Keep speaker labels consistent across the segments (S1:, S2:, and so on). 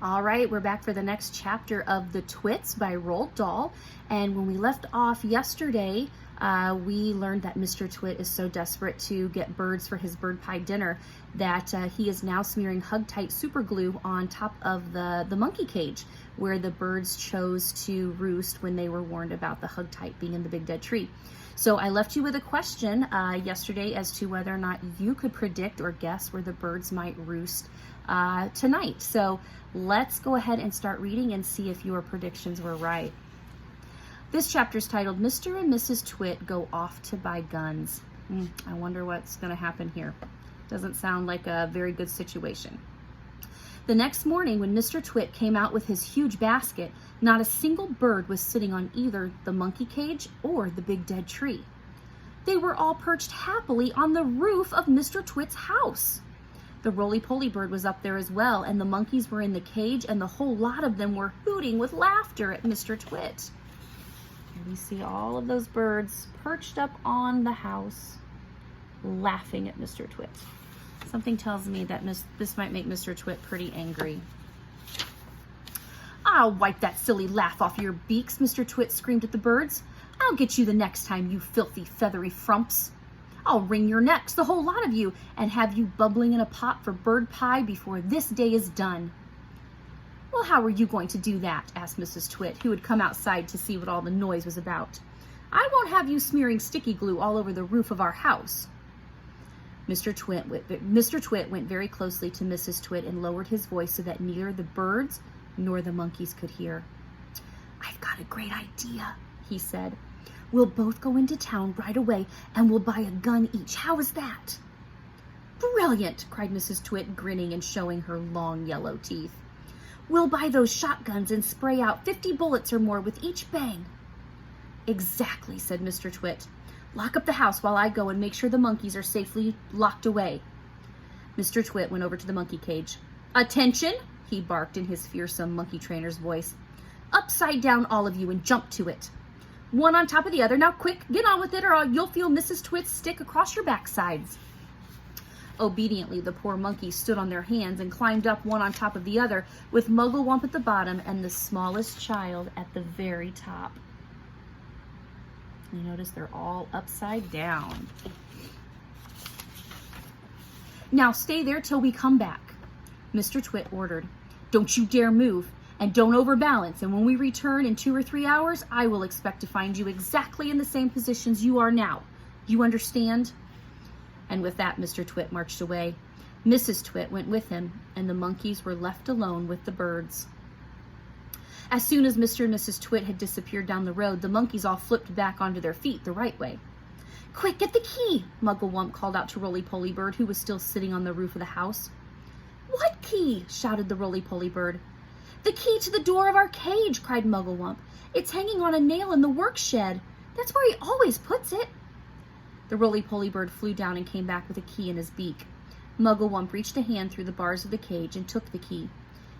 S1: All right, we're back for the next chapter of The Twits by Roald Dahl. And when we left off yesterday, we learned that Mr. Twit is so desperate to get birds for his bird pie dinner that he is now smearing hug-tight super glue on top of the monkey cage where the birds chose to roost when they were warned about the hug-tight being in the big dead tree. So I left you with a question yesterday as to whether or not you could predict or guess where the birds might roost tonight. So let's go ahead and start reading and see if your predictions were right. This chapter is titled Mr. and Mrs. Twit Go Off to Buy Guns. I wonder what's going to happen here. Doesn't sound like a very good situation. The next morning when Mr. Twit came out with his huge basket, not a single bird was sitting on either the monkey cage or the big dead tree. They were all perched happily on the roof of Mr. Twit's house. The roly-poly bird was up there as well, and the monkeys were in the cage, and the whole lot of them were hooting with laughter at Mr. Twit. And we see all of those birds perched up on the house, laughing at Mr. Twit. Something tells me that this might make Mr. Twit pretty angry. "I'll wipe that silly laugh off your beaks," Mr. Twit screamed at the birds. "I'll get you the next time, you filthy, feathery frumps. I'll wring your necks, the whole lot of you, and have you bubbling in a pot for bird pie before this day is done." "Well, how are you going to do that?" asked Mrs. Twit, who had come outside to see what all the noise was about. "I won't have you smearing sticky glue all over the roof of our house." Mr. Twit went very closely to Mrs. Twit and lowered his voice so that neither the birds nor the monkeys could hear. "I've got a great idea," he said. "We'll both go into town right away and we'll buy a gun each. How is that?" "Brilliant," cried Mrs. Twit, grinning and showing her long yellow teeth. "We'll buy those shotguns and spray out 50 bullets or more with each bang." "Exactly," said Mr. Twit. "Lock up the house while I go and make sure the monkeys are safely locked away." Mr. Twit went over to the monkey cage. "Attention," he barked in his fearsome monkey trainer's voice. "Upside down, all of you, and jump to it. One on top of the other. Now quick, get on with it or you'll feel Mrs. Twit's stick across your backsides." Obediently, the poor monkeys stood on their hands and climbed up one on top of the other, with Muggle Wump at the bottom and the smallest child at the very top. You notice they're all upside down. "Now stay there till we come back," Mr. Twit ordered. "Don't you dare move, and don't overbalance, and when we return in 2 or 3 hours, I will expect to find you exactly in the same positions you are now. You understand?" And with that, Mr. Twit marched away. Mrs. Twit went with him, and the monkeys were left alone with the birds. As soon as Mr. and Mrs. Twit had disappeared down the road, the monkeys all flipped back onto their feet the right way. "Quick, get the key!" Muggle Wump called out to Roly-Poly Bird, who was still sitting on the roof of the house. "What key?" shouted the Roly-Poly Bird. "The key to the door of our cage," cried Muggle Wump. "It's hanging on a nail in the work shed. That's where he always puts it." The Roly-Poly Bird flew down and came back with a key in his beak. Muggle Wump reached a hand through the bars of the cage and took the key.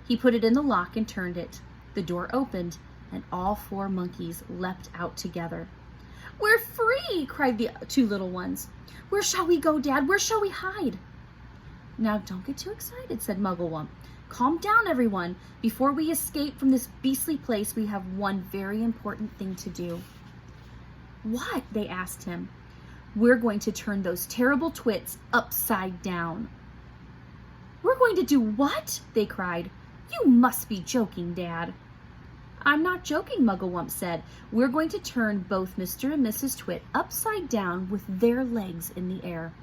S1: He put it in the lock and turned it. The door opened, and all 4 monkeys leapt out together. "We're free!" cried the 2 little ones. "Where shall we go, Dad? Where shall we hide?" "Now don't get too excited," said Muggle Wump. "Calm down, everyone. Before we escape from this beastly place, we have one very important thing to do." "What?" they asked him. "We're going to turn those terrible twits upside down." "We're going to do what?" they cried. "You must be joking, Dad." "I'm not joking," Muggle Wump said. "We're going to turn both Mr. and Mrs. Twit upside down with their legs in the air."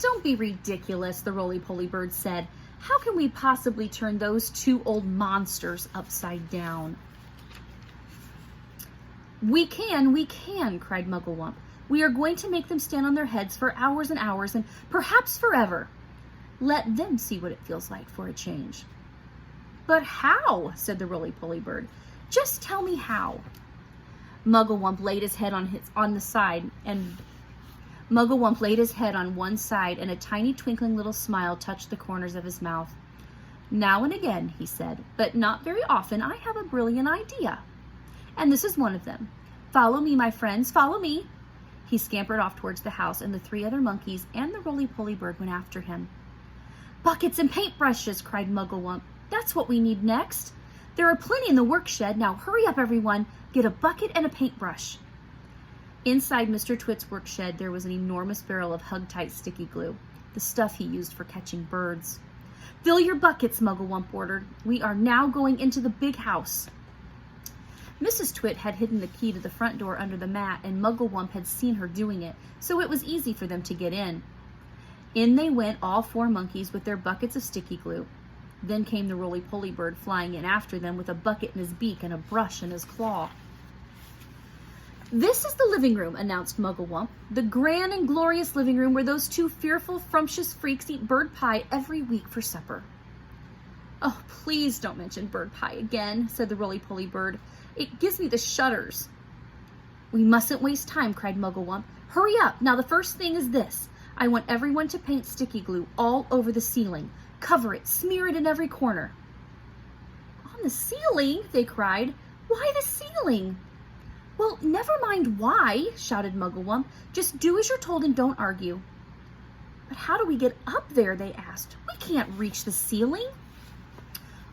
S1: "Don't be ridiculous," the Roly-Poly Bird said. "How can we possibly turn those 2 old monsters upside down?" We can," cried Muggle Wump. "We are going to make them stand on their heads for hours and hours and perhaps forever. Let them see what it feels like for a change." "But how?" said the Roly-Poly Bird. "Just tell me how." Muggle Wump laid his head on one side, and a tiny twinkling little smile touched the corners of his mouth. "Now and again," he said, "but not very often, I have a brilliant idea. And this is one of them. Follow me, my friends, follow me." He scampered off towards the house, and the 3 other monkeys and the Roly-Poly Bird went after him. Buckets and paintbrushes, cried Muggle-Wump. That's what we need next. There are plenty in the work shed. Now hurry up, everyone. Get a bucket and a paintbrush. Inside Mr. Twit's work shed, there was an enormous barrel of hug-tight sticky glue, the stuff he used for catching birds. Fill your buckets, Muggle-Wump ordered. We are now going into the big house. Mrs. Twit had hidden the key to the front door under the mat, and Muggle-Wump had seen her doing it, so it was easy for them to get in. In they went, all 4 monkeys with their buckets of sticky glue. Then came the roly-poly bird flying in after them with a bucket in his beak and a brush in his claw. This is the living room, announced Muggle-Wump, the grand and glorious living room where those 2 fearful, frumptious freaks eat bird pie every week for supper. Oh, please don't mention bird pie again, said the roly-poly bird. It gives me the shudders. We mustn't waste time, cried Muggle-Wump. Hurry up. Now the first thing is this. I want everyone to paint sticky glue all over the ceiling. Cover it, smear it in every corner. On the ceiling? They cried. Why the ceiling? Well, never mind why, shouted Muggle-Wump. Just do as you're told and don't argue. But how do we get up there? They asked. We can't reach the ceiling.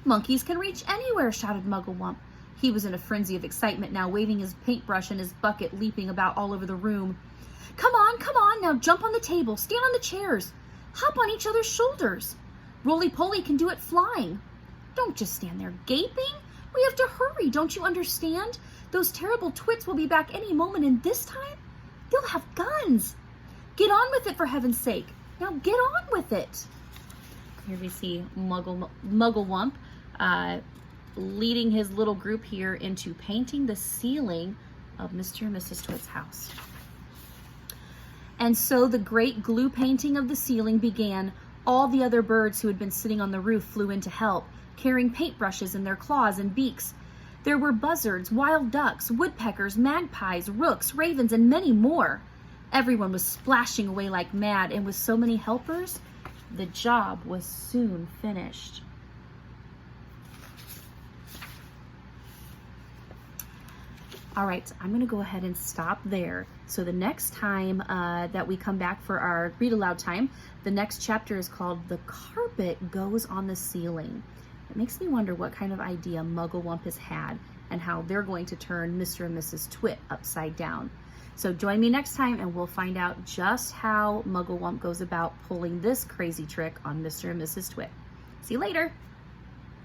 S1: Monkeys can reach anywhere, shouted Muggle-Wump. He was in a frenzy of excitement now, waving his paintbrush and his bucket, leaping about all over the room. Come on, now jump on the table, stand on the chairs, hop on each other's shoulders. Roly-Poly can do it flying. Don't just stand there gaping. We have to hurry, don't you understand? Those terrible twits will be back any moment, and this time, they'll have guns. Get on with it, for heaven's sake. Now get on with it. Here we see Muggle-Wump leading his little group here into painting the ceiling of Mr. and Mrs. Twit's house. And so the great glue painting of the ceiling began. All the other birds who had been sitting on the roof flew in to help, carrying paintbrushes in their claws and beaks. There were buzzards, wild ducks, woodpeckers, magpies, rooks, ravens, and many more. Everyone was splashing away like mad, and with so many helpers, the job was soon finished. All right, I'm going to go ahead and stop there. So the next time that we come back for our read aloud time, the next chapter is called The Carpet Goes on the Ceiling. It makes me wonder what kind of idea Muggle-Wump has had and how they're going to turn Mr. and Mrs. Twit upside down. So join me next time and we'll find out just how Muggle-Wump goes about pulling this crazy trick on Mr. and Mrs. Twit. See you later.